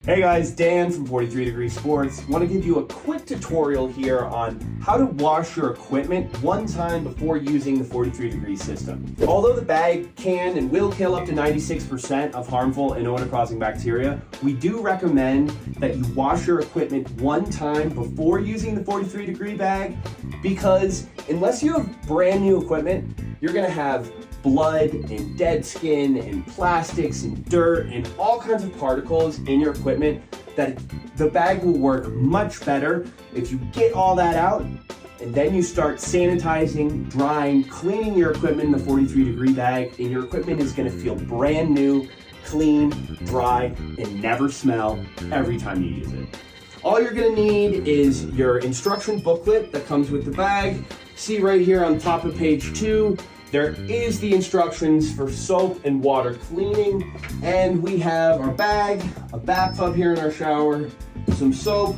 Hey guys, Dan from 43 Degree Sports. Want to give you a quick tutorial here on how to wash your equipment one time before using the 43 degree system. Although the bag can and will kill up to 96% of harmful and odor-causing bacteria, we do recommend that you wash your equipment one time before using the 43 degree bag, because unless you have brand new equipment, you're going to have blood and dead skin and plastics and dirt and all kinds of particles in your equipment that the bag will work much better if you get all that out and then you start sanitizing, drying, cleaning your equipment in the 43 degree bag, and your equipment is going to feel brand new, clean, dry, and never smell every time you use it. All you're going to need is your instruction booklet that comes with the bag. See right here on top of page 2, there is the instructions for soap and water cleaning, and we have our bag, a bathtub here in our shower, some soap,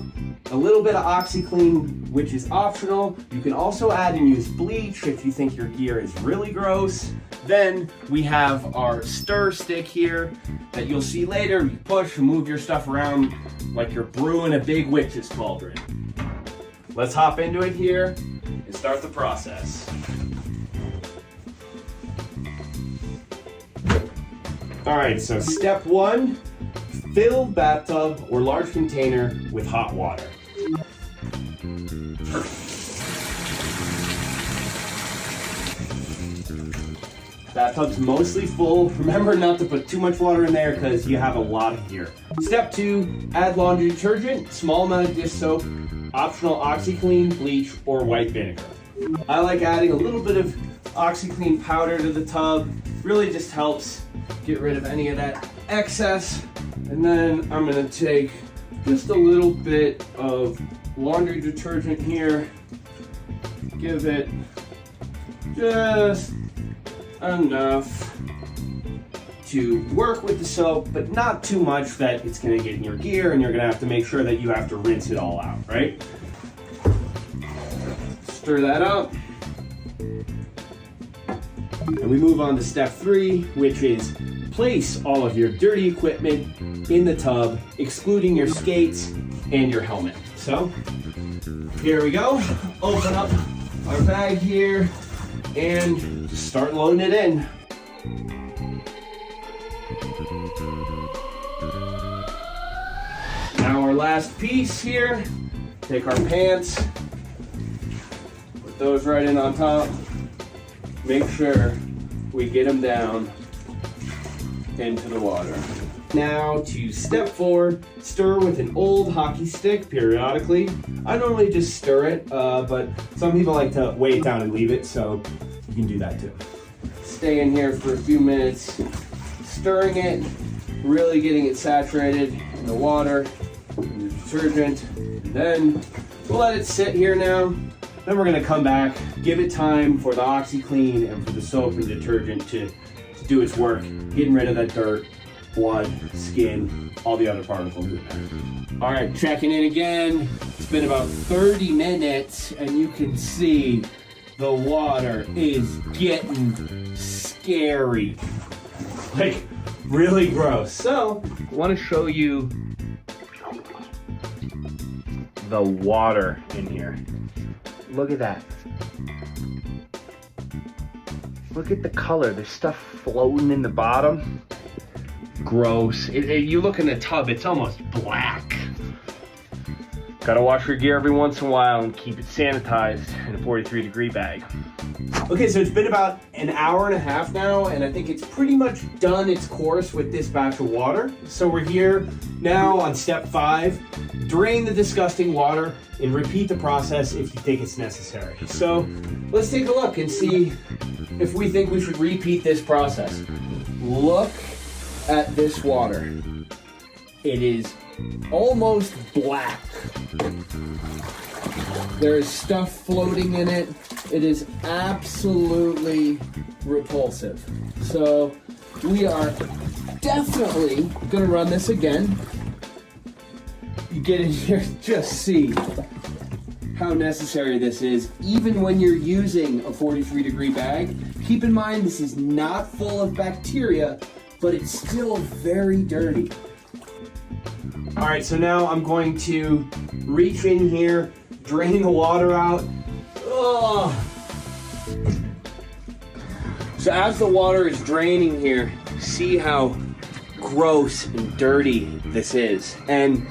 a little bit of OxyClean, which is optional. You can also add and use bleach if you think your gear is really gross. Then we have our stir stick here that you'll see later. You push and move your stuff around like you're brewing a big witch's cauldron. Let's hop into it here and start the process. All right, so step 1, fill bathtub or large container with hot water. Bathtub's mostly full. Remember not to put too much water in there because you have a lot of gear. Step 2, add laundry detergent, small amount of dish soap, optional OxyClean, bleach, or white vinegar. I like adding a little bit of OxyClean powder to the tub. Really just helps get rid of any of that excess. And then I'm gonna take just a little bit of laundry detergent here, give it just enough to work with the soap, but not too much that it's gonna get in your gear and you're gonna have to make sure that you have to rinse it all out, right? Stir that up. And we move on to step 3, which is place all of your dirty equipment in the tub, excluding your skates and your helmet. So, here we go. Open up our bag here and just start loading it in. Now our last piece here, take our pants, put those right in on top. Make sure we get them down into the water. Now to step 4, stir with an old hockey stick periodically. I normally just stir it, but some people like to weigh it down and leave it, so you can do that too. Stay in here for a few minutes, stirring it, really getting it saturated in the water, in the detergent, and then we'll let it sit here now. Then we're gonna come back, give it time for the OxyClean and for the soap and detergent to do its work, getting rid of that dirt, blood, skin, all the other particles in there. All right, checking in again. It's been about 30 minutes and you can see the water is getting scary. Like, really gross. So, I wanna show you the water in here. Look at that. Look at the color. There's stuff floating in the bottom. Gross. You look in the tub, it's almost black. Gotta wash your gear every once in a while and keep it sanitized in a 43 degree bag. Okay, so it's been about an hour and a half now, and I think it's pretty much done its course with this batch of water. So we're here now on step 5. Drain the disgusting water and repeat the process if you think it's necessary. So let's take a look and see if we think we should repeat this process. Look at this water. It is almost black. There is stuff floating in it. It is absolutely repulsive. So we are definitely gonna run this again. You get in here, just see how necessary this is, even when you're using a 43 degree bag. Keep in mind, this is not full of bacteria, but it's still very dirty. All right, so now I'm going to reach in here, drain the water out. Ugh. So as the water is draining here, see how gross and dirty this is. And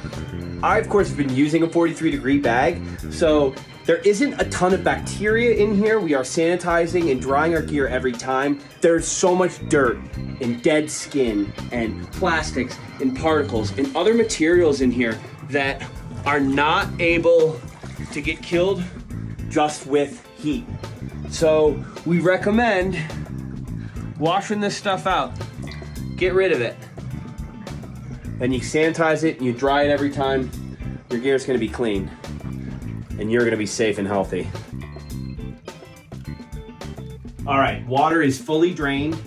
I, of course, have been using a 43-degree bag, so there isn't a ton of bacteria in here. We are sanitizing and drying our gear every time. There's so much dirt and dead skin and plastics and particles and other materials in here that are not able to get killed just with heat. So we recommend washing this stuff out. Get rid of it. Then you sanitize it and you dry it every time. Your gear's gonna be clean and you're gonna be safe and healthy. All right, water is fully drained.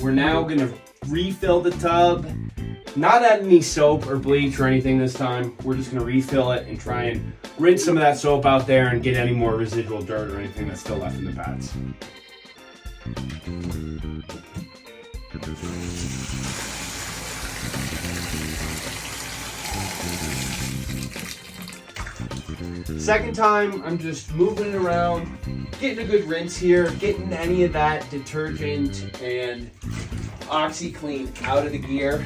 We're now gonna refill the tub. Not add any soap or bleach or anything this time. We're just gonna refill it and try and rinse some of that soap out there and get any more residual dirt or anything that's still left in the pads. Second time, I'm just moving it around, getting a good rinse here, getting any of that detergent and OxyClean out of the gear.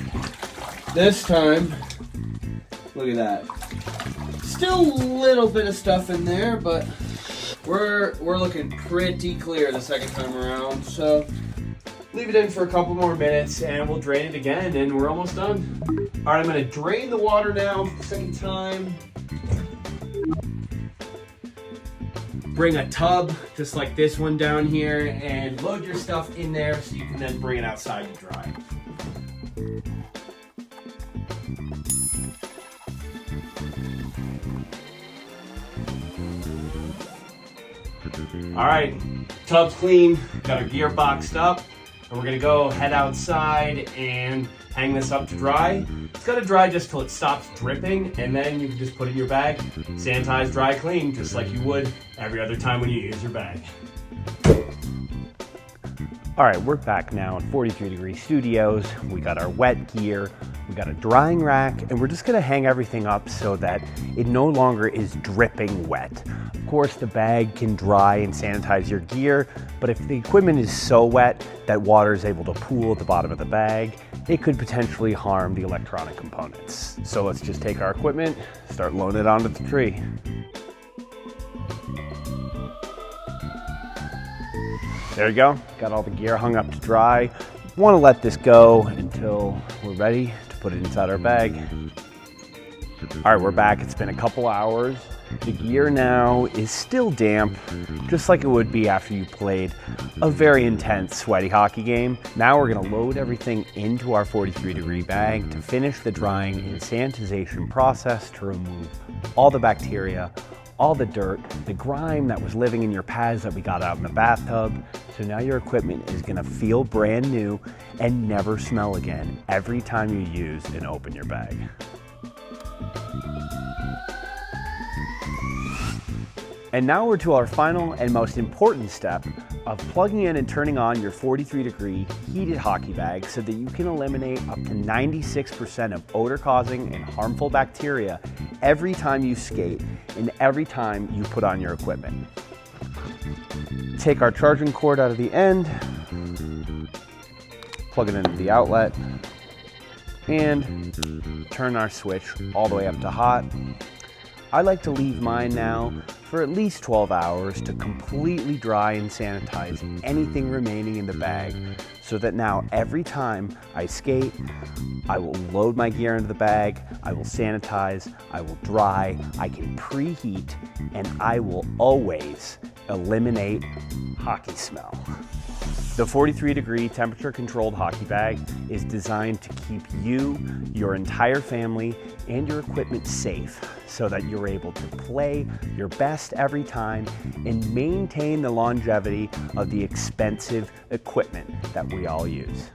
This time, look at that. Still a little bit of stuff in there, but we're looking pretty clear the second time around. So leave it in for a couple more minutes and we'll drain it again and we're almost done. All right, I'm gonna drain the water now for the second time. Bring a tub just like this one down here and load your stuff in there so you can then bring it outside to dry. All right, tub's clean, got our gear boxed up, and we're gonna go head outside and hang this up to dry. It's gotta dry just till it stops dripping, and then you can just put it in your bag, sanitize, dry, clean, just like you would every other time when you use your bag. All right, we're back now in 43-degree studios. We got our wet gear, we got a drying rack, and we're just gonna hang everything up so that it no longer is dripping wet. Of course, the bag can dry and sanitize your gear, but if the equipment is so wet that water is able to pool at the bottom of the bag, it could potentially harm the electronic components. So let's just take our equipment, start loading it onto the tree. There you go, got all the gear hung up to dry. Want to let this go until we're ready to put it inside our bag. All right, we're back. It's been a couple hours. The gear now is still damp, just like it would be after you played a very intense, sweaty hockey game. Now we're gonna load everything into our 43-degree bag to finish the drying and sanitization process to remove all the bacteria, all the dirt, the grime that was living in your pads that we got out in the bathtub. So now your equipment is gonna feel brand new and never smell again every time you use and open your bag. And now we're to our final and most important step of plugging in and turning on your 43-degree heated hockey bag so that you can eliminate up to 96% of odor-causing and harmful bacteria every time you skate and every time you put on your equipment. Take our charging cord out of the end, plug it into the outlet, and turn our switch all the way up to hot. I like to leave mine now for at least 12 hours to completely dry and sanitize anything remaining in the bag so that now every time I skate, I will load my gear into the bag, I will sanitize, I will dry, I can preheat, and I will always eliminate hockey smell. The 43-degree temperature-controlled hockey bag is designed to keep you, your entire family, and your equipment safe so that you're able to play your best every time and maintain the longevity of the expensive equipment that we all use.